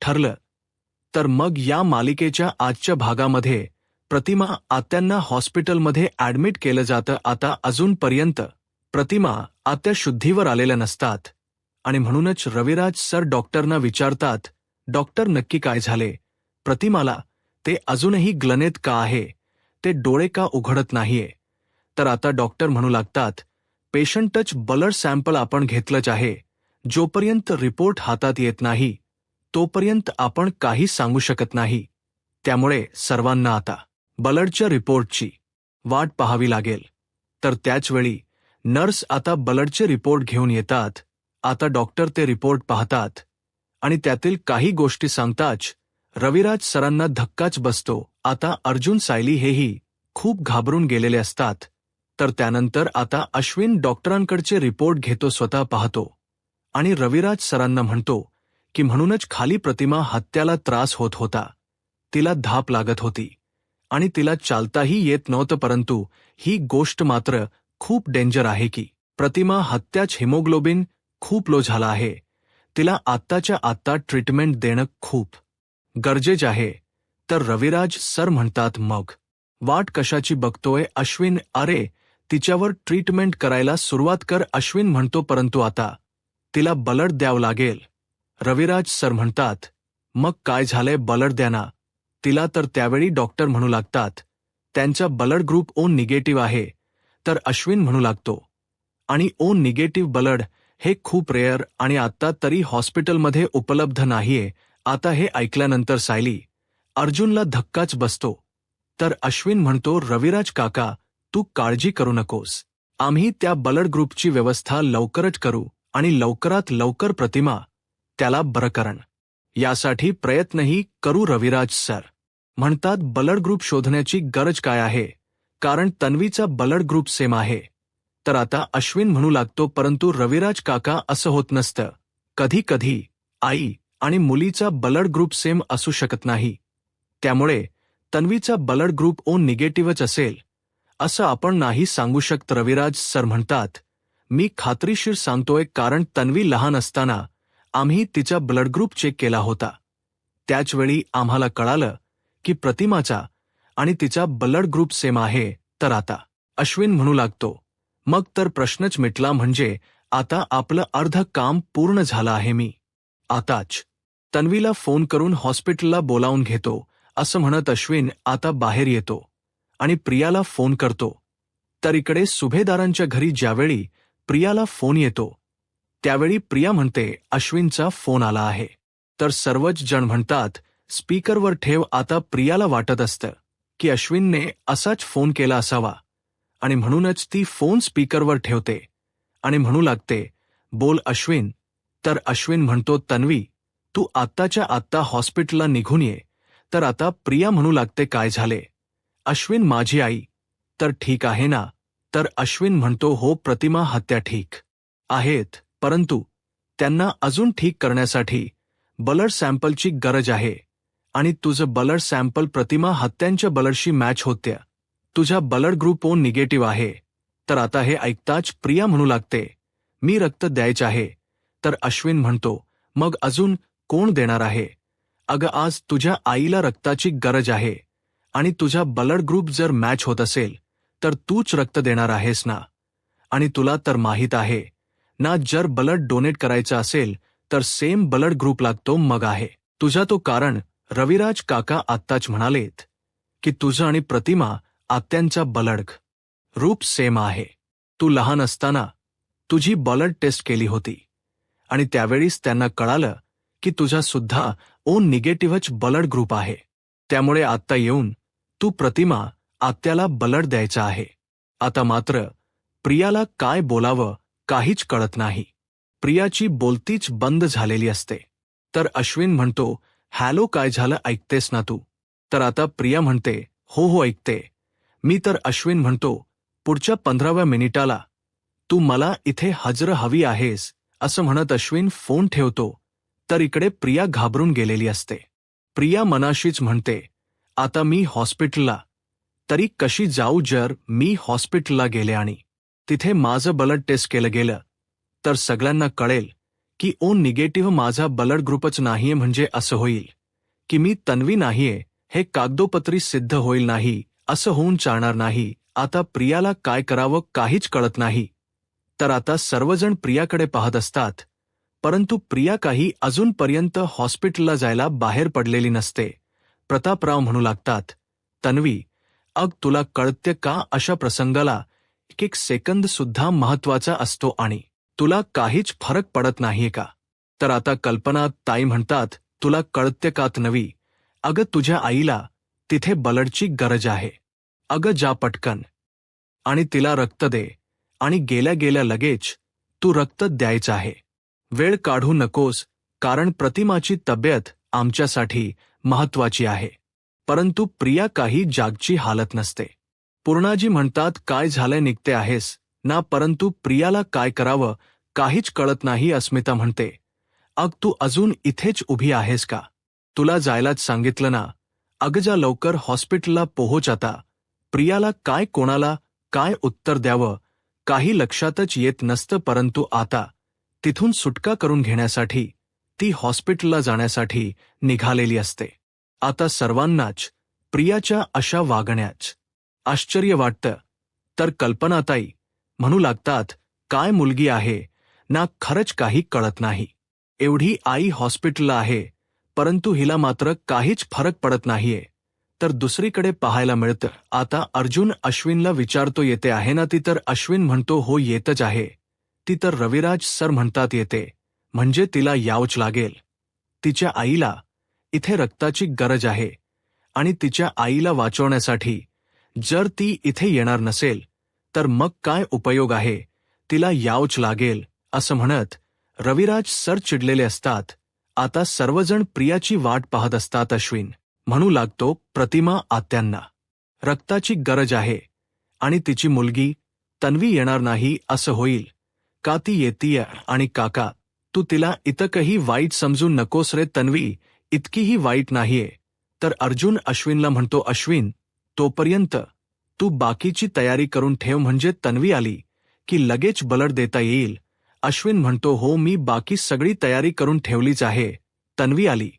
ठरलं. तर मग या मालिकेच्या आजच्या भागामध्ये प्रतिमा आत्यांना हॉस्पिटलमध्ये ॲडमिट केलं जातं. आता अजूनपर्यंत प्रतिमा आत्या शुद्धीवर आलेल्या नसतात आणि म्हणूनच रविराज सर डॉक्टरना विचारतात, डॉक्टर नक्की काय झाले प्रतिमाला? ते अजूनही ग्लनेत का आहे? ते डोळे का उघडत नाहीये? तर आता डॉक्टर म्हणू लागतात, पेशंटच ब्लड सॅम्पल आपण घेतलंच आहे. जोपर्यंत रिपोर्ट हातात येत नाही तोपर्यंत आपण काही सांगू शकत नाही. त्यामुळे सर्वांना आता ब्लडच्या रिपोर्टची वाट पाहावी लागेल. तर त्याचवेळी नर्स आता ब्लडचे रिपोर्ट घेऊन येतात. आता डॉक्टर ते रिपोर्ट पाहतात आणि त्यातील काही गोष्टी सांगताच रविराज सरांना धक्काच बसतो. आता अर्जुन सायली हेही खूप घाबरून गेलेले असतात. तर त्यानंतर आता अश्विन डॉक्टरांकडचे रिपोर्ट घेतो, स्वतः पाहतो आणि रविराज सरांना म्हणतो की म्हणूनच खाली प्रतिमा हत्याला त्रास होत होता. तिला धाप लागत होती आणि तिला चालताही येत नव्हतं. परंतु ही गोष्ट मात्र खूप डेंजर आहे की प्रतिमा हत्याच हिमोग्लोबिन खूप लो झाला आहे. तिला आत्ताच्या आत्ता ट्रीटमेंट देणं खूप गरजेचं आहे. तर रविराज सर म्हणतात, मग वाट कशाची बघतोय अश्विन? अरे तिच्यावर ट्रीटमेंट करायला सुरुवात कर. अश्विन म्हणतो, परंतु आता तिला ब्लड द्यावं लागेल. रविराज सर म्हणतात, मग काय झालंय, ब्लड द्या ना तिला. तर त्यावेळी डॉक्टर म्हणू लागतात, त्यांचा ब्लड ग्रुप ओ निगेटिव्ह आहे. तर अश्विन म्हणू लागतो, आणि ओ निगेटिव्ह ब्लड हे खूप रेअर आणि आत्ता तरी हॉस्पिटलमध्ये उपलब्ध नाहीये. आता हे ऐकल्यानंतर सायली अर्जुनला धक्काच बसतो. तर अश्विन म्हणतो, रविराज काका तू काळजी करू नकोस, आम्ही त्या ब्लड ग्रुपची व्यवस्था लवकरच करू आणि लवकरात लवकर प्रतिमा त्याला बरं करण यासाठी प्रयत्नही करू. रविराज सर म्हणतात, ब्लड ग्रुप शोधण्याची गरज काय आहे, कारण तन्वीचा ब्लड ग्रुप सेम आहे. तर आता अश्विन म्हणू लागतो, परंतु रविराज काका असं होत नसतं. कधी कधी आई आणि मुलीचा ब्लड ग्रुप सेम असू शकत नाही. त्यामुळे तन्वीचा ब्लड ग्रुप ओ निगेटिव्हच असेल असं आपण नाही सांगू शकत. रविराज सर म्हणतात, मी खात्रीशीर सांगतोय, कारण तन्वी लहान असताना आम्ही तिचा ब्लड ग्रुप चेक केला होता. त्याचवेळी आम्हाला कळालं की प्रतिमाचा आणि तिचा ब्लड ग्रुप सेम आहे. तर आता अश्विन म्हणू लागतो, मग तर प्रश्नच मिटला, म्हणजे आता आपलं अर्ध काम पूर्ण झालं आहे. मी आताच तन्वीला फोन करून हॉस्पिटलला बोलावून घेतो. असं म्हणत अश्विन आता बाहेर येतो आणि प्रियाला फोन करतो. तर इकडे सुभेदारांच्या घरी ज्यावेळी प्रियाला फोन येतो त्यावेळी प्रिया म्हणते, अश्विनचा फोन आला आहे. तर सर्वच जण म्हणतात, स्पीकरवर ठेव. आता प्रियाला वाटत असतं की अश्विनने असाच फोन केला असावा आणि म्हणूनच ती फोन स्पीकरवर ठेवते आणि म्हणू लागते, बोल अश्विन. तर अश्विन म्हणतो, तन्वी तू आत्ताच्या आत्ता हॉस्पिटलला निघून ये. तर आता प्रिया म्हणू लागते, काय झाले अश्विन? माझी आई तर ठीक आहे ना? तर अश्विन म्हणतो, हो प्रतिमा हत्या ठीक आहेत, परंतु त्यांना अजून ठीक करण्यासाठी ब्लड सॅम्पलची गरज आहे आणि तुझं ब्लड सॅम्पल प्रतिमा हत्यांच्या ब्लडशी मॅच होत्या. तुझा ब्लड ग्रुप ओ निगेटिव्ह आहे. तर आता हे ऐकताच प्रिया म्हणू लागते, मी रक्त द्यायचं आहे. तर अश्विन म्हणतो, मग अजून कोण देणार आहे? अगं आज तुझ्या आईला रक्ताची गरज आहे आणि तुझा ब्लड ग्रुप जर मॅच होत असेल तर तूच रक्त देणार आहेस ना? आणि तुला तर माहीत आहे ना, जर ब्लड डोनेट करायचं असेल तर सेम ब्लड ग्रुप लागतो. मग आहे तुझा तो कारण. रविराज काका आत्ताच म्हणालेत की तुझं आणि प्रतिमा आत्यांचा ब्लड ग्रुप सेम आहे. तू लहान असताना तुझी ब्लड टेस्ट केली होती आणि त्यावेळीच त्यांना कळालं की तुझा सुद्धा ओ निगेटिव्हच ब्लड ग्रुप आहे. त्यामुळे आत्ता येऊन तू प्रतिमा आत्याला ब्लड द्यायचा आहे. आता मात्र प्रियाला काय बोलावं काहीच कळत नाही. प्रियाची बोलतीच बंद झालेली असते. तर अश्विन म्हणतो, हॅलो काय झालं, ऐकतेस ना तू? तर आता प्रिया म्हणते, हो हो ऐकते मी. तर अश्विन म्हणतो, पुढच्या 15व्या मिनिटाला तू मला इथे हजर हवी आहेस. असं म्हणत अश्विन फोन ठेवतो. तर इकडे प्रिया घाबरून गेलेली असते. प्रिया मनाशीच म्हणते, आता मी हॉस्पिटलला तरी कशी जाऊ? जर मी हॉस्पिटलला गेले आणि तिथे माझं ब्लड टेस्ट केलं गेलं तर सगळ्यांना कळेल की ओ निगेटिव्ह माझा ब्लड ग्रुपच नाहीये म्हणजे असं होईल, की मी तन्वी नाहीये हे कागदोपत्री सिद्ध होईल नाही, असं होऊन चालणार नाही. आता प्रियाला काय करावं काहीच कळत नाही. तर आता सर्वजण प्रियाकडे पाहत असतात, परंतु प्रिया काही अजूनपर्यंत हॉस्पिटलला जायला बाहेर पडलेली नसते. प्रतापराव म्हणू लागतात, तन्वी, अग तुला कळते का अशा प्रसंगाला एक सेकंद सुद्धा महत्वाचा असतो आणि तुला काहीच फरक पडत नाहीये का? तर आता कल्पना ताई म्हणतात, तुला कळते का तन्वी? अगं तुझ्या आईला तिथे ब्लडची गरज आहे. अगं जा पटकन आणि तिला रक्त दे आणि गेल्या गेल्या लगेच तू रक्त द्यायचं आहे. वेळ काढू नकोस कारण प्रतिमाची तब्येत आमच्यासाठी महत्वाची आहे. परंतु प्रिया काही जागची हालत नसते. पूर्णाजी म्हणतात, काय झालंय निघते आहेस ना? परंतु प्रियाला काय करावं काहीच कळत नाही. अस्मिता म्हणते, अग तू अजून इथेच उभी आहेस का? तुला जायलाच सांगितलं ना. अग जा लवकर हॉस्पिटलला पोहोच आता. प्रियाला काय कोणाला काय उत्तर द्यावं काही लक्षातच येत नसतं. परंतु आता तिथून सुटका करून घेण्यासाठी ती हॉस्पिटलला जाण्यासाठी निघालेली असते. आता सर्वांनाच प्रियाच्या अशा वागण्याच आश्चर्य वाटतं. तर कल्पनाताई म्हणू लागतात, काय मुलगी आहे ना, खरंच काही कळत नाही. एवढी आई हॉस्पिटलला आहे परंतु हिला मात्र काहीच फरक पडत नाहीये. तर दुसरीकडे पाहायला मिळतं, आता अर्जुन अश्विनला विचारतो, येते आहे ना ती? तर अश्विन म्हणतो, हो येतच आहे ती. तर रविराज सर म्हणतात, येते म्हणजे तिला यावंच लागेल. तिच्या आईला इथे रक्ताची गरज आहे आणि तिच्या आईला वाचवण्यासाठी जर ती इथे येणार नसेल तर मग काय उपयोग आहे, तिला यावंच लागेल असं म्हणत रविराज सर चिडलेले असतात. आता सर्वजण प्रियाची वाट पाहत असतात. अश्विन म्हणू लागतो, प्रतिमा आत्यांना रक्ताची गरज आहे आणि तिची मुलगी तन्वी येणार नाही असं होईल का? ती येतीय आणि काका तू तिला इतकंही वाईट समजू नकोस रे. तन्वी इतकीही वाईट नाहीये. तर अर्जुन अश्विनला म्हणतो, अश्विन तोपर्यंत तू बाकीची तयारी करून ठेव म्हणजे तन्वी आली की लगेच ब्लड देता येईल. अश्विन म्हणतो, हो मी बाकी सगळी तयारी करून ठेवलीच आहे. तन्वी आली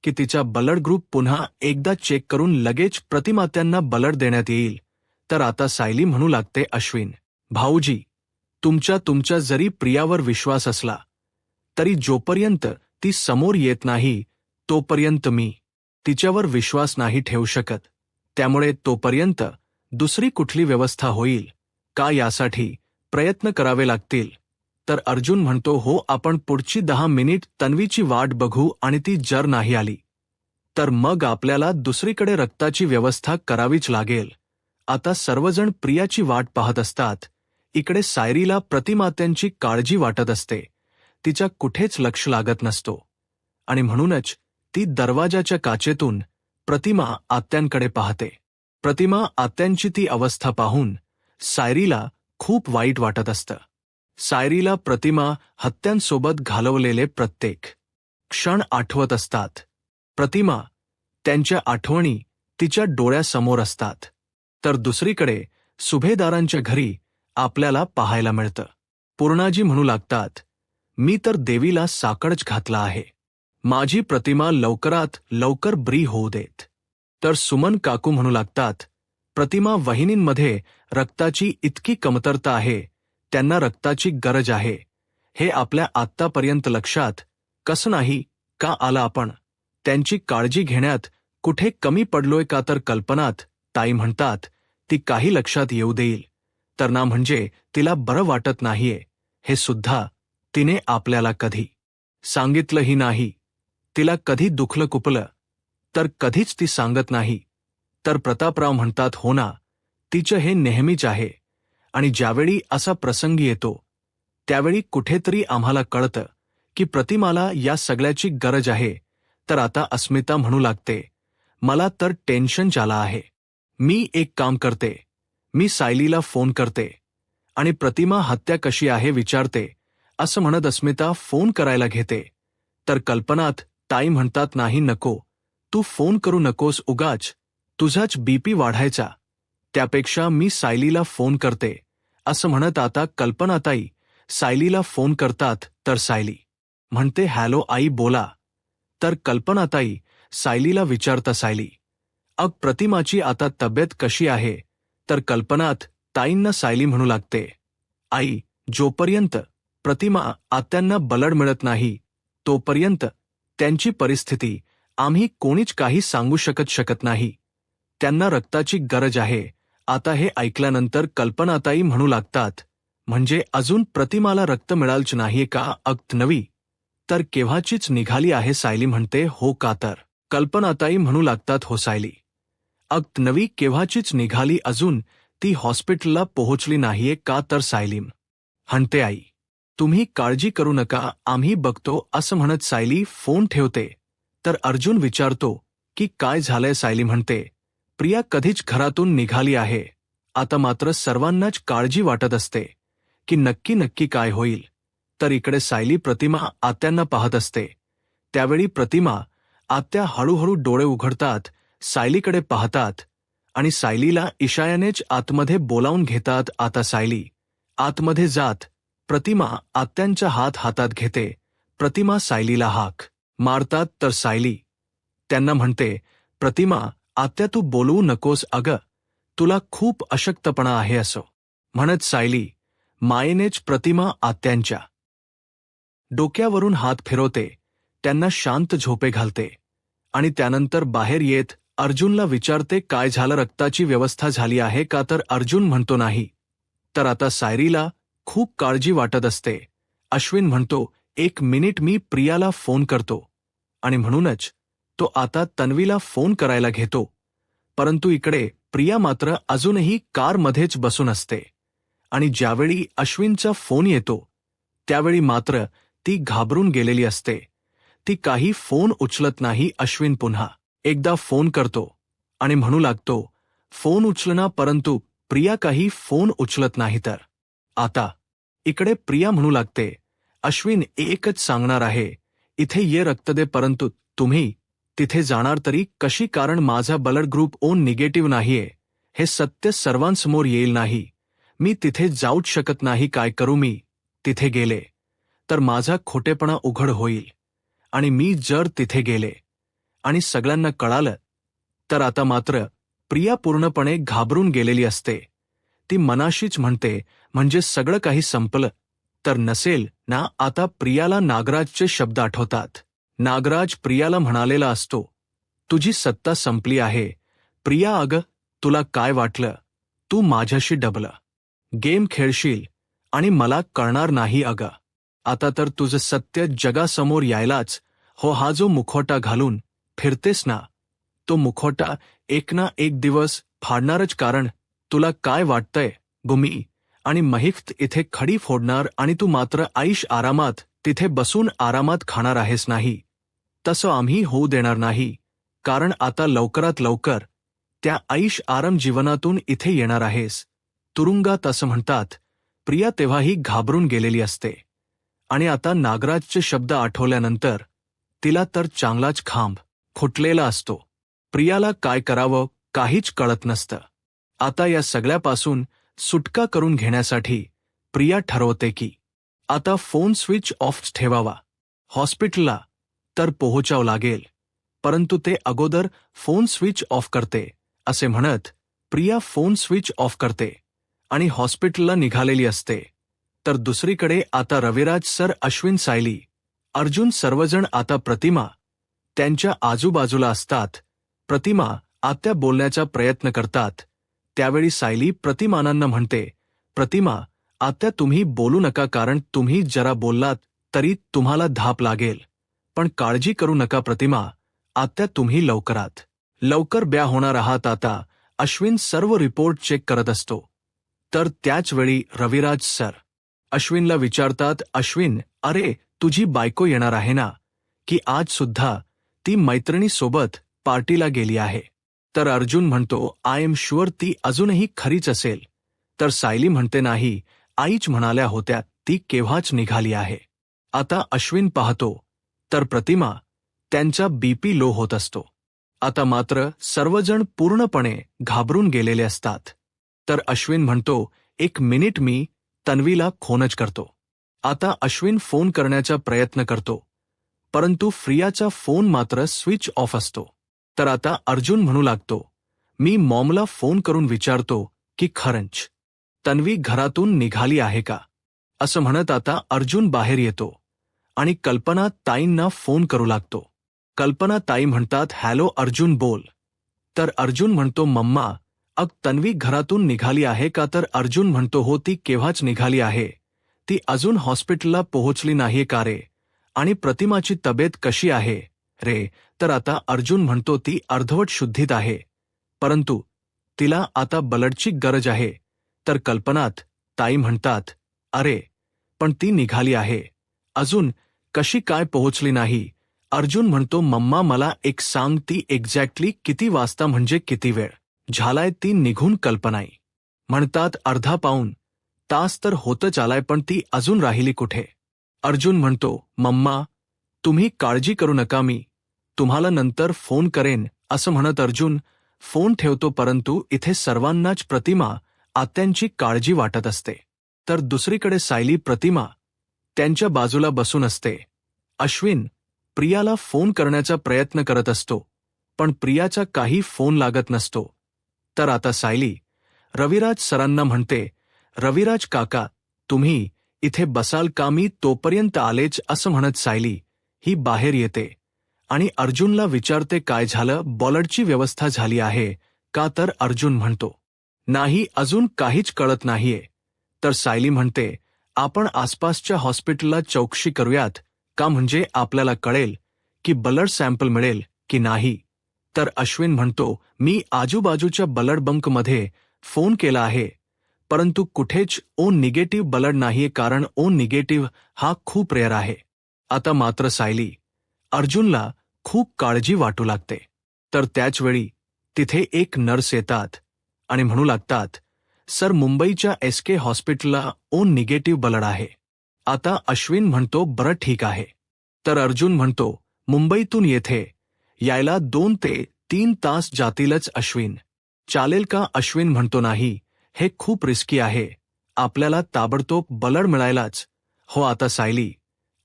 की तिचा ब्लड ग्रुप पुन्हा एकदा चेक करून लगेच प्रतिमात्यांना ब्लड देण्यात येईल. तर आता सायली म्हणू लागते, अश्विन भाऊजी तुमच्या जरी प्रियावर विश्वास असला तरी जोपर्यंत ती समोर येत नाही तोपर्यंत मी तिच्यावर विश्वास नाही ठेवू शकत. त्यामुळे तोपर्यंत दुसरी कुठली व्यवस्था होईल का यासाठी प्रयत्न करावे लागतील. तर अर्जुन म्हणतो, हो आपण पुढची 10 मिनिट तन्वीची वाट बघू आणि ती जर नाही आली तर मग आपल्याला दुसरीकडे रक्ताची व्यवस्था करावीच लागेल. आता सर्वजण प्रियाची वाट पाहत असतात. इकडे सायरीला प्रतिमात्यांची काळजी वाटत असते. तिच्या कुठेच लक्ष लागत नसतो आणि म्हणूनच ती दरवाजाच्या काचेतून प्रतिमा आत्यांकडे पाहते. प्रतिमा आत्यांची ती अवस्था पाहून सायरीला खूप वाईट वाटत असतं. सायरीला प्रतिमा हत्यांसोबत घालवलेले प्रत्येक क्षण आठवत असतात. प्रतिमा त्यांच्या आठवणी तिच्या डोळ्यासमोर असतात. तर दुसरीकडे सुभेदारांच्या घरी आपल्याला पाहायला मिळतं. पूर्णाजी म्हणू लागतात, मी तर देवीला साकडच घातला आहे. माझी प्रतिमा लवकरात लवकर ब्री होऊ देत. तर सुमन काकू म्हणू लागतात, प्रतिमा वहिनींमध्ये रक्ताची इतकी कमतरता आहे, त्यांना रक्ताची गरज आहे. हे आपल्या आत्तापर्यंत लक्षात कसं नाही का आलं? आपण त्यांची काळजी घेण्यात कुठे कमी पडलोय का? तर कल्पनात ताई म्हणतात, ती काही लक्षात येऊ देईल तर ना, म्हणजे तिला बरं वाटत नाहीये हे सुद्धा तिने आपल्याला कधी सांगितलंही नाही. तिला कधी दुखलं कुपलं तर कधीच ती सांगत नाही. तर प्रतापराव म्हणतात, हो ना, तिचं हे नेहमीच आहे आणि ज्यावेळी असा प्रसंग येतो त्यावेळी कुठेतरी आम्हाला कळतं की प्रतिमाला या सगळ्याची गरज आहे. तर आता अस्मिता म्हणू लागते, मला तर टेन्शन झालं आहे. मी एक काम करते, मी सायलीला फोन करते आणि प्रतिमा हत्या कशी आहे विचारते असं म्हणत अस्मिता फोन करायला घेते. तर कल्पनात ताई म्हणतात, नाही नको, तू फोन करू नकोस, उगाच तुझाच बीपी वाढायचा. त्यापेक्षा मी सायलीला फोन करते असं म्हणत आता कल्पनाताई सायलीला फोन करतात. तर सायली म्हणते हॅलो आई बोला. तर कल्पनाताई सायलीला विचारता सायली, अग प्रतिमाची आता तब्येत कशी आहे? तर कल्पनात ताईंना सायली म्हणू लागते, आई, जोपर्यंत प्रतिमा आत्यांना बलड मिळत नाही तोपर्यंत त्यांची परिस्थिती आम्ही कोणीच काही सांगू शकत नाही. त्यांना रक्ताची गरज आहे. आता हे ऐकल्यानंतर कल्पनाताई म्हणू लागतात, म्हणजे अजून प्रतिमाला रक्त मिळालच नाहीये का? अगत नवी तर केव्हाचीच निघाली आहे. सायली म्हणते, हो का? तर कल्पनाताई म्हणू लागतात, हो सायली, अगत नवी केव्हाचीच निघाली, अजून ती हॉस्पिटलला पोहोचली नाहीये का? तर सायली म्हणते, आई, तुम्ही काळजी करू नका, आम्ही बघतो. असं म्हणत सायली फोन ठेवते. तर अर्जुन विचारतो की काय झालंय? सायली म्हणते, प्रिया कधीच घरातून निघाली आहे. आता मात्र सर्वांनाच काळजी वाटत असते की नक्की काय होईल. तर इकडे सायली प्रतिमा आत्यांना पाहत असते. त्यावेळी प्रतिमा आत्या हळूहळू डोळे उघडतात, सायलीकडे पाहतात आणि सायलीला इशाऱ्यानेच आतमध्ये बोलावून घेतात. आता सायली आतमध्ये जात प्रतिमा आत्यांचा हात हातात घेते. प्रतिमा सायलीला हाक मारतात तर सायली त्यांना म्हणते, प्रतिमा, आत्या तू बोलवू नकोस अगं, तुला खूप अशक्तपणा आहे असं म्हणत सायली मायेनेच प्रतिमा आत्यांच्या डोक्यावरून हात फिरवते, त्यांना शांत झोपे घालते आणि त्यानंतर बाहेर येत अर्जुनला विचारते, काय झालं? रक्ताची व्यवस्था झाली आहे का? तर अर्जुन म्हणतो, नाही. तर आता सायरीला खूप काळजी वाटत असते. अश्विन म्हणतो, 1 मिनिट मी प्रियाला फोन करतो. आणि म्हणूनच तो आता तन्वीला फोन करायला घेतो. परंतु इकडे प्रिया मात्र अजूनही कारमध्येच बसून असते आणि ज्यावेळी अश्विनचा फोन येतो त्यावेळी मात्र ती घाबरून गेलेली असते. ती काही फोन उचलत नाही. अश्विन पुन्हा एकदा फोन करतो आणि म्हणू लागतो, फोन उचलना, परंतु प्रिया काही फोन उचलत नाही. तर आता इकडे प्रिया म्हणू लागते, अश्विन एकच सांगणार आहे, इथे ये रक्त दे, परंतु तुम्ही तिथे जाणार तरी कशी? कारण माझा ब्लड ग्रुप ओ निगेटिव्ह नाहीये. हे सत्य सर्वांसमोर येईल नाही. मी तिथे जाऊच शकत नाही. काय करू? मी तिथे गेले तर माझा खोटेपणा उघड होईल आणि मी जर तिथे गेले आणि सगळ्यांना कळालं तर आता मात्र प्रिया पूर्णपणे घाबरून गेलेली असते. ती मनाशीच म्हणते, म्हणजे सगळं काही संपलं तर नसेल ना? आता प्रियाला नागराजचे शब्द आठवतात. नागराज प्रियाला म्हणालेला असतो, तुझी सत्ता संपली आहे. प्रिया, अगं, तुला काय वाटलं? तू माझ्याशी डबल गेम खेळशील आणि मला कळणार नाही अगं. आता तर तुझं सत्य जगासमोर यायलाच. हो, हा जो मुखवटा घालून फिरतेस ना, तो मुखवटा एक ना एक दिवस फाडणारच. कारण तुला काय वाटतंय, गुमी आणि महिफ्त इथे खडी फोडणार आणि तू मात्र आईश आरामात तिथे बसून आरामात खाणार आहेस. नाही, तसं आम्ही होऊ देणार नाही. कारण आता लवकरात लवकर त्या आईश आराम जीवनातून इथे येणार आहेस, तुरुंगात, असं म्हणतात. प्रिया तेव्हाही घाबरून गेलेली असते आणि आता नागराजचे शब्द आठवल्यानंतर तिला तर चांगलाच खांब फुटलेला असतो. प्रियाला काय करावं काहीच कळत नसतं. आता या सगळ्यापासून सुटका करून घेण्यासाठी प्रिया ठरवते की आता फोन स्विच ऑफ ठेवावा. हॉस्पिटलला तर पोहोचावं लागेल, परंतु ते अगोदर फोन स्विच ऑफ करते. असे म्हणत प्रिया फोन स्विच ऑफ करते आणि हॉस्पिटलला निघालेली असते. तर दुसरीकडे आता रविराज सर, अश्विन, सायली, अर्जुन सर्वजण आता प्रतिमा त्यांच्या आजूबाजूला असतात. प्रतिमा आत्या बोलण्याचा प्रयत्न करतात. त्यावेळी सायली प्रतिमानांना म्हणते, प्रतिमा, आत्या तुम्ही बोलू नका, कारण तुम्ही जरा बोललात तरी तुम्हाला धाप लागेल. पण काळजी करू नका प्रतिमा, आत्या तुम्ही लवकरात लवकर ब्या होणार आहात. आता अश्विन सर्व रिपोर्ट चेक करत असतो. तर त्याचवेळी रविराज सर अश्विनला विचारतात, अश्विन, अरे, तुझी बायको येणार आहे ना, की आज सुद्धा ती मैत्रिणीसोबत पार्टीला गेली आहे? तर अर्जुन म्हणतो, आय एम शुअर ती अजूनही खरीच असेल. तर सायली म्हणते, नाही, आईच म्हणाल्या होत्या ती केव्हाच निघाली आहे. आता अश्विन पाहतो तर प्रतिमा त्यांचा बीपी लो होत असतो. आता मात्र सर्वजण पूर्णपणे घाबरून गेलेले असतात. तर अश्विन म्हणतो, 1 मिनिट, मी तन्वीला फोनच करतो. आता अश्विन फोन करण्याचा प्रयत्न करतो, परंतु प्रियाचा फोन मात्र स्विच ऑफ असतो. तर आता अर्जुन म्हणू लागतो, मी मॉमला फोन करून विचारतो की खरंच तन्वी घरातून निघाली आहे का. असं म्हणत आता अर्जुन बाहेर येतो आणि कल्पना ताईंना फोन करू लागतो. कल्पना ताई म्हणतात, हॅलो अर्जुन बोल. तर अर्जुन म्हणतो, मम्मा तन्वी घरातून निघाली आहे का. तर अर्जुन म्हणतो, हो ती केव्हाच निघाली आहे, ती अजून हॉस्पिटलला पोहोचली नाहीये का रे. आणि प्रतिमाची तब्येत कशी आहे रे. तर आता अर्जुन म्हणतो, ती अर्धवट शुद्धीत आहे, परंतु तिला आता ब्लडची गरज आहे. तर कल्पनात ताई म्हणतात, अरे पण ती निघाली आहे, अजून कशी काय पोहोचली नाही. अर्जुन म्हणतो, मम्मा मला एक सांग, ती एक्झॅक्टली किती वाजता म्हणजे किती वेळ झालाय ती निघून. कल्पनाई म्हणतात, अर्धा पाऊण तास तर होतच आलाय, पण ती अजून राहिली कुठे. अर्जुन म्हणतो, मम्मा तुम्ही काळजी करू नका, मी तुम्हाला नंतर फोन करेन. असं म्हणत अर्जुन फोन ठेवतो, परंतु इथे सर्वांनाच प्रतिमा आत्यांची काळजी वाटत असते. तर दुसरीकडे सायली प्रतिमा त्यांच्या बाजूला बसून असते. अश्विन प्रियाला फोन करण्याचा प्रयत्न करत असतो, पण प्रियाचा काही फोन लागत नसतो. तर आता सायली रविराज सरांना म्हणते, रविराज काका तुम्ही इथे बसाल का, मी तोपर्यंत आलेच. असं म्हणत सायली ही बाहेर येते आणि अर्जुनला विचारते, काय झालं, ब्लडची व्यवस्था झाली आहे का. तर अर्जुन म्हणतो, नाही अजून काहीच कळत नाहीये. तर सायली म्हणते, आपण आसपासच्या हॉस्पिटलला चौकशी करूयात का, म्हणजे आपल्याला कळेल की ब्लड सॅम्पल मिळेल की नाही. तर अश्विन म्हणतो, मी आजूबाजूच्या ब्लड बंकमध्ये फोन केला आहे, परंतु कुठेच ओ निगेटिव्ह ब्लड नाहीये, कारण ओ निगेटिव्ह हा खूप रेअर आहे. आता मात्र सायली अर्जुनला खूप काळजी वाटू लागते. तर त्याचवेळी तिथे एक नर्स येतात आणि म्हणू लागतात, सर मुंबईच्या SK हॉस्पिटलला ओ निगेटिव्ह ब्लड आहे. आता अश्विन म्हणतो, बरं ठीक आहे. तर अर्जुन म्हणतो, मुंबईतून येथे यायला 2 ते 3 तास जातीलच. अश्विन चालेल का. अश्विन म्हणतो, नाही हे खूप रिस्की आहे, आपल्याला ताबडतोब ब्लड मिळायलाच. हो. आता सायली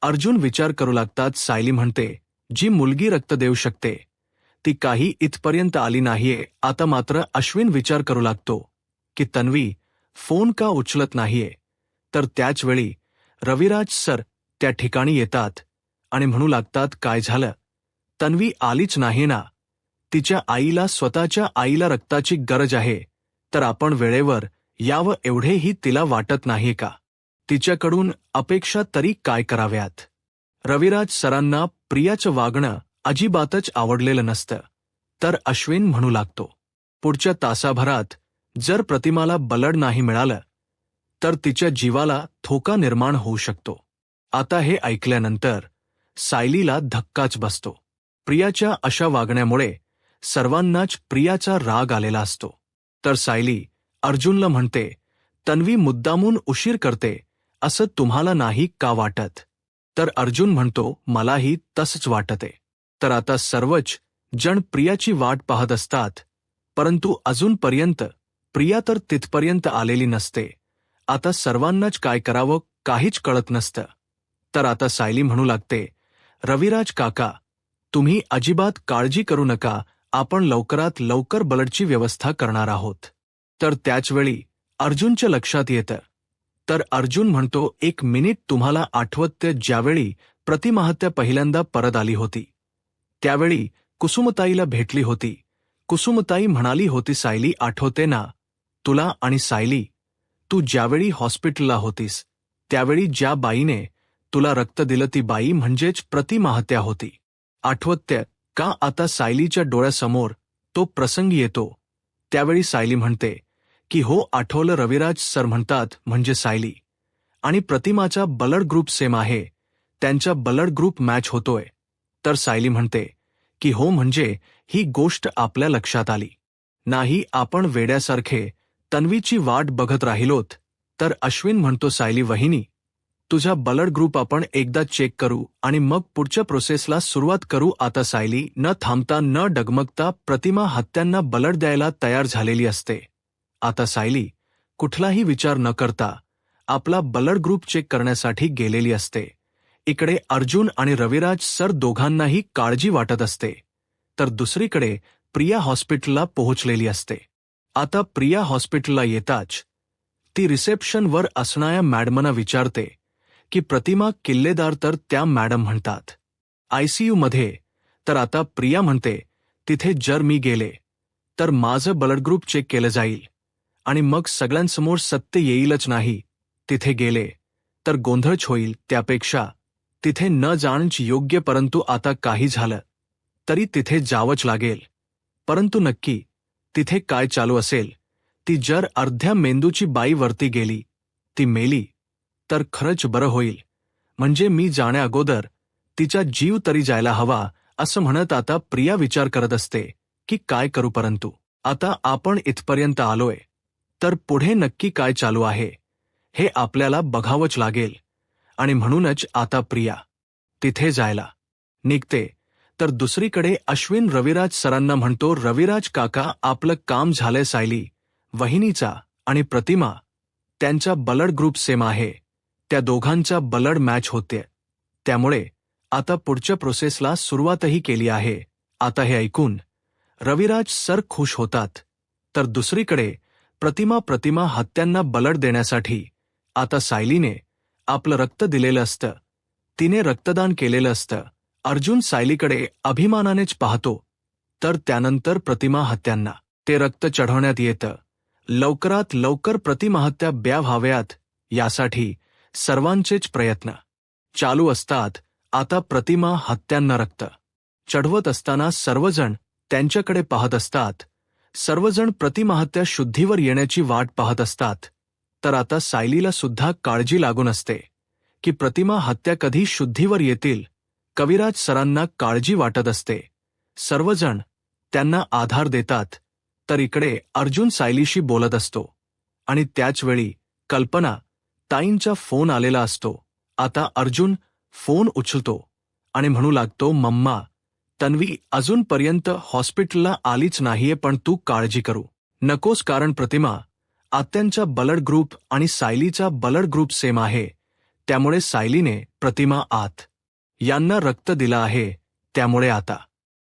अर्जुन विचार करू लागतात. सायली म्हणते, जी मुलगी रक्त देऊ शकते ती काही इथपर्यंत आली नाहीये. आता मात्र अश्विन विचार करू लागतो की तन्वी फोन का उचलत नाहीये. तर त्याचवेळी रविराज सर त्या ठिकाणी येतात आणि म्हणू लागतात, काय झालं, तन्वी आलीच नाही ना. तिच्या आईला, स्वतःच्या आईला रक्ताची गरज आहे, तर आपण वेळेवर यावं एवढेही तिला वाटत नाहीये का. तिच्याकडून अपेक्षा तरी काय कराव्यात. रविराज सरांना प्रियाचं वागणं अजिबातच आवडलेलं नसतं. तर अश्विन म्हणू लागतो, पुढच्या तासाभरात जर प्रतिमाला ब्लड नाही मिळालं तर तिच्या जीवाला धोका निर्माण होऊ शकतो. आता हे ऐकल्यानंतर सायलीला धक्काच बसतो. प्रियाच्या अशा वागण्यामुळे सर्वांनाच प्रियाचा राग आलेला असतो. तर सायली अर्जुनला म्हणते, तन्वी मुद्दामून उशीर करते असं तुम्हाला नाही का वाटत. तर अर्जुन म्हणतो, मलाही तसंच वाटते. तर आता सर्वच जण प्रियाची वाट पाहत असतात, परंतु अजूनपर्यंत प्रिया तर तिथपर्यंत आलेली नसते. आता सर्वांनाच काय करावं काहीच कळत नसतं. तर आता सायली म्हणू लागते, रविराज काका तुम्ही अजिबात काळजी करू नका, आपण लवकरात लवकर ब्लडची व्यवस्था करणार आहोत. तर त्याचवेळी अर्जुनच्या लक्षात येतं. तर अर्जुन म्हणतो, एक मिनिट, तुम्हाला आठवतं ज्यावेळी प्रतिमाहत्या पहिल्यांदा परत आली होती त्यावेळी कुसुमताईला भेटली होती. कुसुमताई म्हणाली होती, सायली आठवते ना तुला. आणि सायली तू ज्यावेळी हॉस्पिटलला होतीस त्यावेळी ज्या बाईने तुला रक्त दिलं ती बाई म्हणजेच प्रतिमाहत्या होती, आठवतं का. आता सायलीच्या डोळ्यासमोर तो प्रसंग येतो. त्यावेळी सायली म्हणते की हो आठवलं. रविराज सर म्हणतात, म्हणजे सायली आणि प्रतिमाचा ब्लड ग्रुप सेम आहे, त्यांचा ब्लड ग्रुप मॅच होतोय. तर सायली म्हणते की हो, म्हणजे ही गोष्ट आपल्या लक्षात आली नाही, आपण वेड्यासारखे तन्वीची वाट बघत राहिलोत. तर अश्विन म्हणतो, सायली वहिनी तुझा ब्लड ग्रुप आपण एकदा चेक करू आणि मग पुढच्या प्रोसेसला सुरुवात करू. आता सायली न थांबता न डगमगता प्रतिमा हत्यांना ब्लड द्यायला तयार झालेली असते. आता सायली कुठलाही विचार न करता आपला ब्लड ग्रुप चेक करण्यासाठी गेलेली असते. इकडे अर्जुन आणि रविराज सर दोघांनाही काळजी वाटत असते. तर दुसरीकडे प्रिया हॉस्पिटलला पोहोचलेली असते. आता प्रिया हॉस्पिटलला येताच ती रिसेप्शनवर असणाऱ्या मॅडमना विचारते की प्रतिमा किल्लेदार. तर त्या मॅडम म्हणतात ICU मध्ये. तर आता प्रिया म्हणते तिथे जर मी गेले तर माझं ब्लड ग्रुप चेक केलं जाईल आणि मग सगळ्यांसमोर सत्य येईलच नाही. तिथे गेले तर गोंधळच होईल. त्यापेक्षा तिथे न जाणंच योग्य. परंतु आता काही झालं तरी तिथे जावंच लागेल. परंतु नक्की तिथे काय चालू असेल? ती जर अर्ध्या मेंदूची बाई वरती गेली, ती मेली, तर खरंच बरं होईल. म्हणजे मी जाण्या अगोदर तिचा जीव तरी जायला हवा असं म्हणत आता प्रिया विचार करत असते की काय करू. परंतु आता आपण इथपर्यंत आलोय तर पुढे नक्की काय चालू आहे हे आपल्याला बघावंच लागेल. आणि म्हणूनच आता प्रिया तिथे जायला निघते. तर दुसरीकडे अश्विन रविराज सरांना म्हणतो, रविराज काका आपलं काम झालंय. सायली वहिनीचा आणि प्रतिमा त्यांचा ब्लड ग्रुप सेम आहे. त्या दोघांचा ब्लड मॅच होते. त्यामुळे आता पुढच्या प्रोसेसला सुरुवातही केली आहे. आता हे ऐकून रविराज सर खुश होतात. तर दुसरीकडे प्रतिमा हत्यांना ब्लड देण्यासाठी आता सायलीने आपलं रक्त दिलेलं असतं. तिने रक्तदान केलेलं असतं. अर्जुन सायलीकडे अभिमानानेच पाहतो. तर त्यानंतर प्रतिमा हत्यांना ते रक्त चढवण्यात येतं. लवकरात लवकर प्रतिमाहत्या व्हाव्यात यासाठी सर्वांचेच प्रयत्न चालू असतात. आता प्रतिमा हत्यांना रक्त चढवत असताना सर्वजण त्यांच्याकडे पाहत असतात. सर्वजण प्रतिमाहत्या शुद्धीवर येण्याची वाट पाहत असतात. तर आता सायलीला सुद्धा काळजी लागून असते की प्रतिमा हत्या कधी शुद्धीवर येतील. कविराज सरांना काळजी वाटत असते. सर्वजण त्यांना आधार देतात. तर इकडे अर्जुन सायलीशी बोलत असतो आणि त्याचवेळी कल्पना ताईंचा फोन आलेला असतो. आता अर्जुन फोन उचलतो आणि म्हणू लागतो, मम्मा, तन्वी अजूनपर्यंत हॉस्पिटलला आलीच नाहीये. पण तू काळजी करू नकोस, कारण प्रतिमा आत्यांचा ब्लड ग्रुप आणि सायलीचा ब्लड ग्रुप सेम आहे. त्यामुळे सायलीने प्रतिमा आत यांना रक्त दिलं आहे. त्यामुळे आता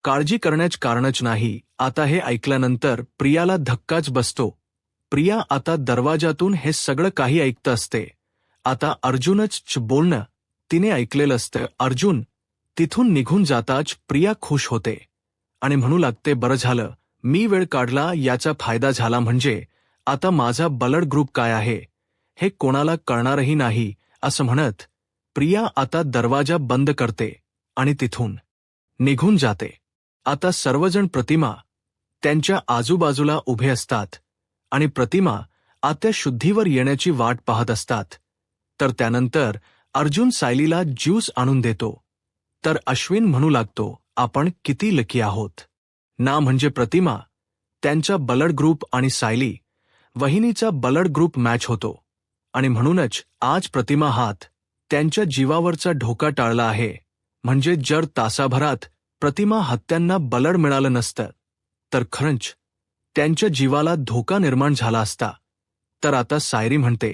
काळजी करण्याचं कारणच नाही. आता हे ऐकल्यानंतर प्रियाला धक्काच बसतो. प्रिया आता दरवाजातून हे सगळं काही ऐकत असते. आता अर्जुनच बोलणं तिने ऐकलेलं असतं. अर्जुन तिथून निघून जाताच प्रिया खुश होते आणि म्हणू लागते, बरं झालं मी वेळ काढला, याचा फायदा झाला. म्हणजे आता माझा ब्लड ग्रुप काय आहे हे कोणाला कळणारही नाही. असं म्हणत प्रिया आता दरवाजा बंद करते आणि तिथून निघून जाते. आता सर्वजण प्रतिमा त्यांच्या आजूबाजूला उभे असतात आणि प्रतिमा आत्या शुद्धीवर येण्याची वाट पाहत असतात. तर त्यानंतर अर्जुन सायलीला ज्यूस आणून देतो. तर अश्विन म्हणू लागतो, आपण किती लकी आहोत ना. म्हणजे प्रतिमा त्यांचा ब्लड ग्रुप आणि सायली वहिनीचा ब्लड ग्रुप मॅच होतो आणि म्हणूनच आज प्रतिमा हात त्यांच्या जीवावरचा धोका टाळला आहे. म्हणजे जर तासाभरात प्रतिमा हत्यांना ब्लड मिळालं नसतं तर खरंच त्यांच्या जीवाला धोका निर्माण झाला असता. तर आता सायरी म्हणते,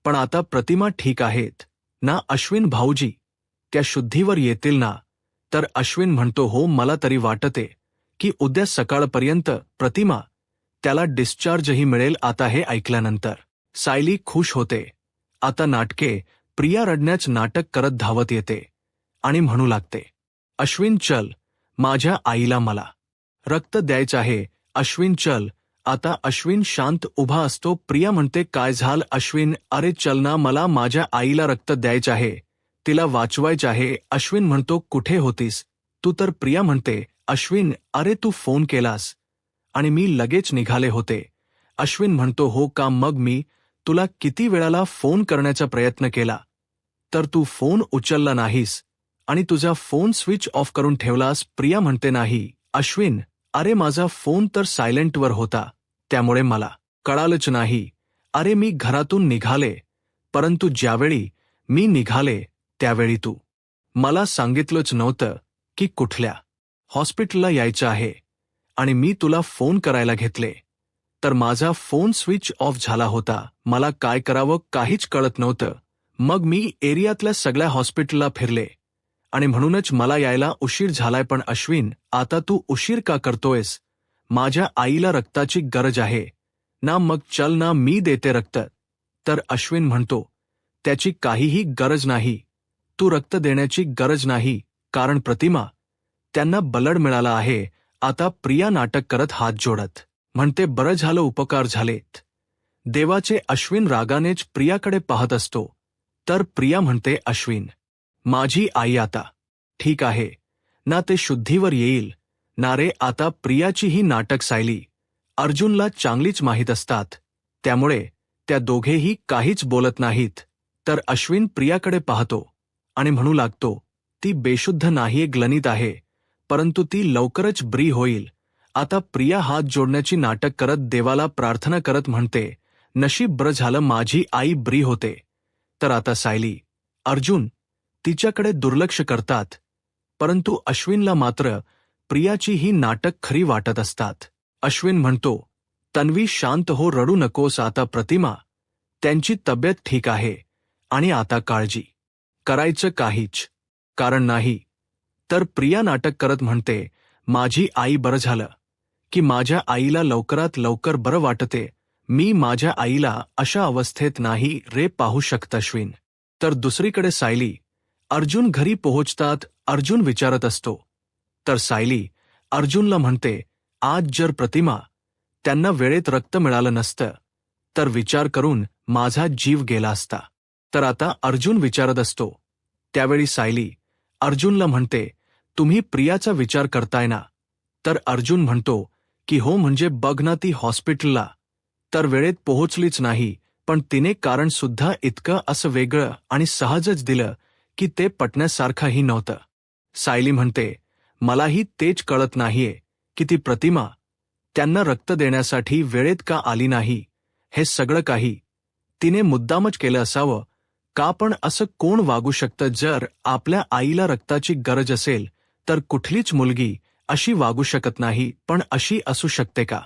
पण आता प्रतिमा ठीक आहेत ना अश्विन भाऊजी, त्या शुद्धीवर येतील ना. तर अश्विन म्हणतो, हो, मला तरी वाटते की उद्या सकाळपर्यंत प्रतिमा त्याला डिस्चार्जही मिळेल. आता हे ऐकल्यानंतर सायली खुश होते. आता नाटके प्रिया रडण्याचं नाटक करत धावत येते आणि म्हणू लागते, अश्विन चल, माझ्या आईला मला रक्त द्यायचं आहे. अश्विन चल. आता अश्विन शांत उभा असतो. प्रिया म्हणते, काय झालं अश्विन? अरे चल ना, मला माझ्या आईला रक्त द्यायचं आहे, तिला वाचवायचं आहे. अश्विन म्हणतो, कुठे होतीस तू? तर प्रिया म्हणते, अश्विन, अरे तू फोन केलास आणि मी लगेच निघाले होते. अश्विन म्हणतो, हो का? मग मी तुला किती वेळाला फोन करण्याचा प्रयत्न केला तर तू फोन उचलला नाहीस आणि तुझा फोन स्विच ऑफ करून ठेवलास. प्रिया म्हणते, नाही अश्विन, अरे माझा फोन तर सायलेंटवर होता, त्यामुळे मला कळालंच नाही. अरे मी घरातून निघाले, परंतु ज्यावेळी मी निघाले त्यावेळी तू मला सांगितलंच नव्हतं की कुठल्या हॉस्पिटलला यायचं आहे आणि मी तुला फोन करायला घेतले. तर माझा फोन स्विच ऑफ झाला होता. मला काय करावं काहीच कळत नव्हतं. मग मी एरियातल्या सगळ्या हॉस्पिटलला फिरले आणि म्हणूनच मला यायला उशीर झालाय. पण अश्विन, आता तू उशीर का करतोयस? माझ्या आईला रक्ताची गरज आहे ना. मग चल ना, मी देते रक्त. तर अश्विन म्हणतो, त्याची काहीही गरज नाही. तू रक्त देण्याची गरज नाही, कारण प्रतिमा, त्यांना ब्लड मिळाला आहे. आता प्रिया नाटक करत हात जोडत म्हणते, बरं झालं, उपकार झालेत देवाचे. अश्विन रागानेच प्रियाकडे पाहत असतो. तर प्रिया म्हणते, अश्विन, माझी आई आता ठीक आहे ना? ते शुद्धीवर येईल ना रे? आता प्रियाची ही नाटक सायली, अर्जुनला चांगलीच माहीत असतात, त्यामुळे त्या दोघेही काहीच बोलत नाहीत. तर अश्विन प्रियाकडे पाहतो आणि म्हणू लागतो, ती बेशुद्ध नाहीये, ग्लनित आहे, परंतु ती लवकरच बरी होईल. आता प्रिया हात जोडण्याची नाटक करत देवाला प्रार्थना करत म्हणते, नशीब बरं झालं माझी आई बरी होते. तर आता सायली, अर्जुन तिच्याकडे दुर्लक्ष करतात, परंतु अश्विनला मात्र प्रियाची ही नाटक खरी वाटत असतात. अश्विन म्हणतो, तन्वी शांत हो, रडू नकोस. आता प्रतिमा, त्यांची तब्येत ठीक आहे आणि आता काळजी करायचं काहीच कारण नाही. तर प्रिया नाटक करत म्हणते, माझी आई बरं झालं की माझ्या आईला लवकरात लवकर बरं वाटते. मी माझ्या आईला अशा अवस्थेत नाही रे पाहू शकत अश्विन. तर दुसरीकडे सायली, अर्जुन घरी पोहोचतात. अर्जुन विचारत असतो. तर सायली अर्जुनला म्हणते, आज जर प्रतिमा त्यांना वेळेत रक्त मिळालं नसतं तर विचार करून माझा जीव गेला असता. तर आता अर्जुन विचारत असतो. त्यावेळी सायली अर्जुनला म्हणते, तुम्ही प्रियाचा विचार करताय ना? तर अर्जुन म्हणतो की हो, म्हणजे बघ ना, ती हॉस्पिटलला तर वेळेत पोहोचलीच नाही, पण तिने कारण सुद्धा इतकं असं वेगळं आणि सहजच दिलं की ते पटण्यासारखंही नव्हतं. सायली म्हणते, मलाही तेच कळत नाहीये की ती प्रतिमा त्यांना रक्त देण्यासाठी वेळेत का आली नाही. हे सगळं काही तिने मुद्दामच केलं असावं का? पण असं कोण वागू शकतं? जर आपल्या आईला रक्ताची गरज असेल तर कुठलीच मुलगी अशी वागू शकत नाही. पण अशी असू शकते का?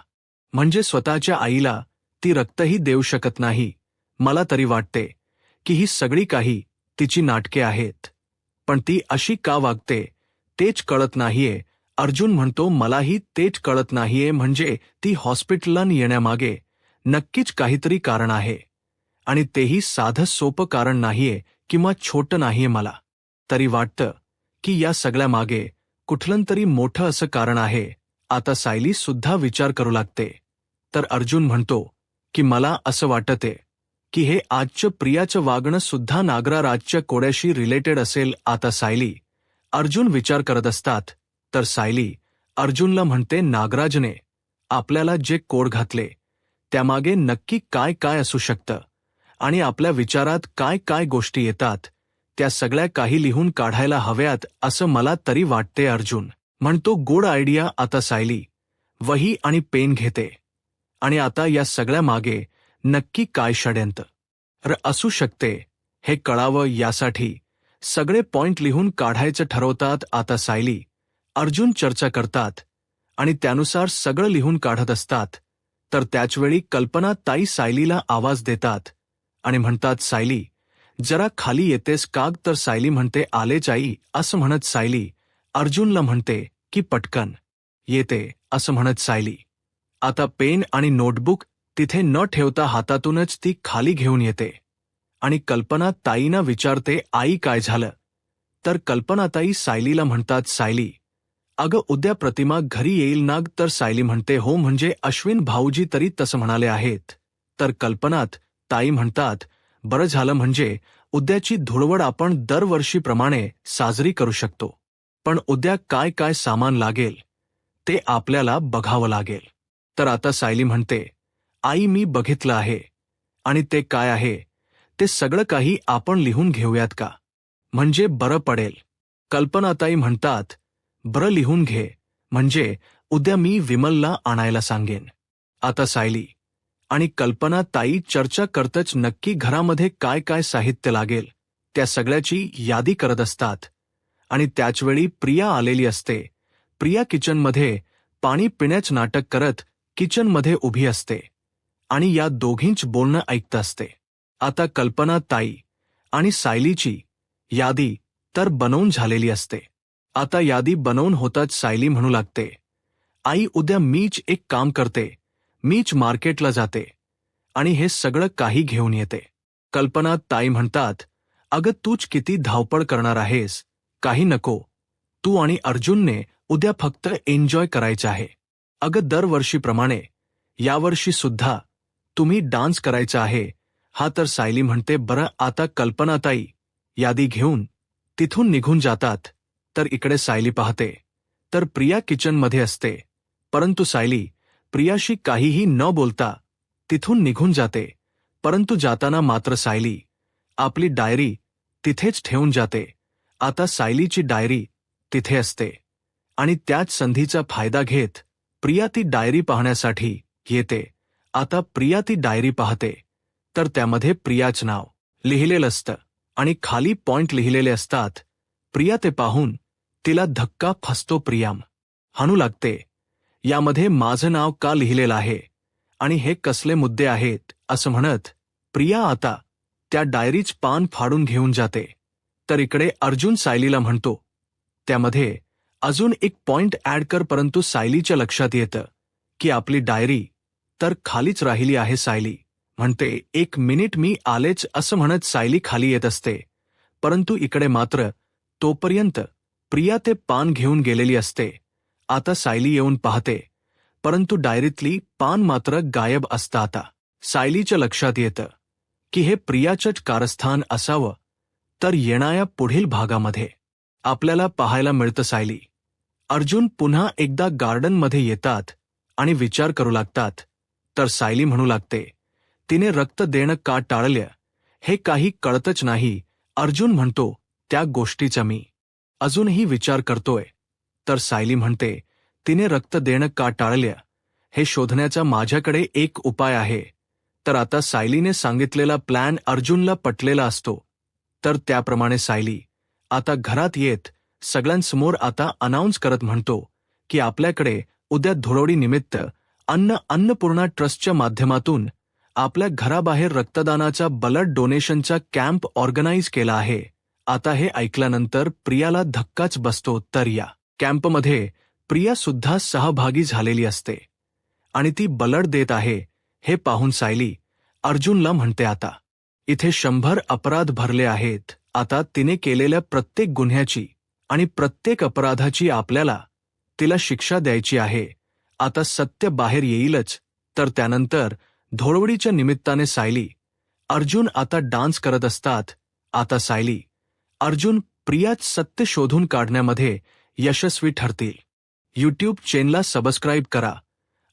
म्हणजे स्वतःच्या आईला ती रक्तही देऊ शकत नाही. मला तरी वाटते की ही सगळी काही तिची नाटके आहेत. पण ती अशी का वागते तेच कळत नाहीये. अर्जुन म्हणतो, मलाही तेच कळत नाहीये. म्हणजे ती हॉस्पिटलला येण्यामागे नक्कीच काहीतरी कारण आहे आणि तेही साधं सोपं कारण नाहीये किंवा छोटं नाहीये. मला तरी वाटतं की या सगळ्या मागे कुठलं तरी मोठं असं कारण आहे. आता सायली सुद्धा विचार करू लागते. तर अर्जुन म्हणतो की मला असं वाटते की हे आजचं प्रियाचं वागणं सुद्धा नागराजच्या कोड्याशी रिलेटेड असेल. आता सायली अर्जुन विचार करत असतात. तर सायली अर्जुनला म्हणते, नागराजने आपल्याला जे कोड घातले त्यामागे नक्की काय काय असू शकतं आणि आपल्या विचारात काय काय गोष्टी येतात त्या सगळ्या काही लिहून काढायला हव्यात असं मला तरी वाटते. अर्जुन म्हणतो, गुड आयडिया. आता सायली वही आणि पेन घेते आणि आता या सगळ्या मागे नक्की काय षड्यंत्र असू शकते हे कळावं यासाठी सगळे पॉइंट लिहून काढायचं ठरवतात. आता सायली अर्जुन चर्चा करतात आणि त्यानुसार सगळं लिहून काढत असतात. तर त्याचवेळी कल्पना ताई सायलीला आवाज देतात आणि म्हणतात, सायली जरा खाली येतेस का? तर सायली म्हणते, आलेच आई. असं म्हणत सायली अर्जुनला म्हणते की पटकन येते असं म्हणत सायली आता पेन आणि नोटबुक तिथे न ठेवता हातातूनच ती खाली घेऊन येते आणि कल्पना ताईंना विचारते, आई काय झालं? तर कल्पनाताई सायलीला म्हणतात, सायली अगं उद्या प्रतिमा घरी येईल ना? तर सायली म्हणते, हो, म्हणजे अश्विन भाऊजी तरी तसं म्हणाले आहेत. तर कल्पनात ताई म्हणतात, बरं झालं, म्हणजे उद्याची धुळवड आपण दरवर्षीप्रमाणे साजरी करू शकतो. पण उद्या काय काय सामान लागेल ते आपल्याला बघावं लागेल. तर आता सायली म्हणते, आई मी बघितलं आहे आणि ते काय आहे ते सगळं काही आपण लिहून घेऊयात का? म्हणजे बरं पडेल. कल्पनाताई म्हणतात, बरं लिहून घे, म्हणजे उद्या मी विमलला आणायला सांगेन. आता सायली आणि कल्पनाताई चर्चा करतच नक्की घरामध्ये काय काय साहित्य लागेल त्या सगळ्याची यादी करत असतात आणि त्याचवेळी प्रिया आलेली असते. प्रिया किचनमध्ये पाणी पिण्याचं नाटक करत किचनमध्ये उभी असते आणि या दोघींच बोलणं ऐकत असते. आता कल्पना ताई आणि सायलीची यादी तर बनवून झालेली असते. आता यादी बनवून होताच सायली म्हणू लागते, आई उद्या मीच एक काम करते, मीच मार्केटला जाते आणि हे सगळं काही घेऊन येते. कल्पना ताई म्हणतात, अगं तूच किती धावपळ करणार आहेस, काही नको. तू आणि अर्जुनने उद्या फक्त एन्जॉय करायचं आहे. अगं दरवर्षीप्रमाणे यावर्षी सुद्धा तुम्ही डान्स करायचा आहे. हा तर सायली म्हणते, बरं आता कल्पनाताई यादी घेऊन तिथून निघून जातात. तर इकडे सायली पाहते तर प्रिया किचनमध्ये असते, परंतु सायली प्रियाशी काहीही न बोलता तिथून निघून जाते. परंतु जाताना मात्र सायली आपली डायरी तिथेच ठेवून जाते. आता सायलीची डायरी तिथे असते आणि त्याच संधीचा फायदा घेत प्रिया ती डायरी पाहण्यासाठी येते. आता प्रिया ती डायरी पाहते तर त्यामध्ये प्रियाच नाव लिहिलेलं असतं आणि खाली पॉइंट लिहिलेले असतात. प्रिया ते पाहून तिला धक्का फसतो. प्रिया म्हणू लागते, यामध्ये माझं नाव का लिहिलेलं आहे आणि हे कसले मुद्दे आहेत, असं म्हणत प्रिया आता त्या डायरीच पान फाडून घेऊन जाते. तर इकडे अर्जुन सायलीला म्हणतो, त्यामध्ये अजून एक पॉइंट ऍड कर. परंतु सायलीच्या लक्षात येतं की आपली डायरी तर खालीच राहिली आहे. सायली म्हणते, एक मिनिट मी आलेच, असं म्हणत सायली खाली येत असते. परंतु इकडे मात्र तोपर्यंत प्रिया ते पान घेऊन गेलेली असते. आता सायली येऊन पाहते, परंतु डायरीतली पान मात्र गायब असतं. आता सायलीच्या लक्षात येतं की हे प्रियाचंच कारस्थान असावं. तर येणाऱ्या पुढील भागामध्ये आपल्याला पाहायला मिळतं सायली अर्जुन पुन्हा एकदा गार्डनमध्ये येतात आणि विचार करू लागतात. तर सायली म्हणू लागते, तिने रक्त देणं का टाळलं हे काही कळतच नाही. अर्जुन म्हणतो, त्या गोष्टीचा मी अजूनही विचार करतोय. तर सायली म्हणते, तिने रक्त देणं का टाळलं हे शोधण्याचा माझ्याकडे एक उपाय आहे. तर आता सायलीने सांगितलेला प्लॅन अर्जुनला पटलेला असतो. तर त्याप्रमाणे सायली आता घरात येत सगळ्यांसमोर आता अनाउन्स करत म्हणतो की आपल्याकडे उद्या धुळवडीनिमित्त अन्नपूर्णा ट्रस्टच्या माध्यमातून आपल्या घराबाहेर रक्तदानाचा ब्लड डोनेशनचा कॅम्प ऑर्गनाईज केला आहे. आता हे ऐकल्यानंतर प्रियाला धक्काच बसतो. तर या कॅम्पमध्ये प्रिया सुद्धा सहभागी झालेली असते आणि ती ब्लड देत आहे. हे पाहून सायली अर्जुनला म्हणते, आता इथे 100 अपराध भरले आहेत. आता तिने केलेल्या प्रत्येक गुन्ह्याची आणि प्रत्येक अपराधाची आपल्याला तिला शिक्षा द्यायची आहे. आता सत्य बाहेर येईलच. तर त्यानंतर धुळवडीच्या निमित्ताने सायली अर्जुन आता डान्स करत असतात. आता सायली अर्जुन प्रियाच सत्य शोधून काढण्यामध्ये यशस्वी ठरतील. यूट्यूब चॅनलला सबस्क्राईब करा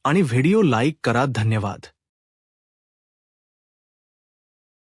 आणि व्हिडिओ लाईक करा. धन्यवाद.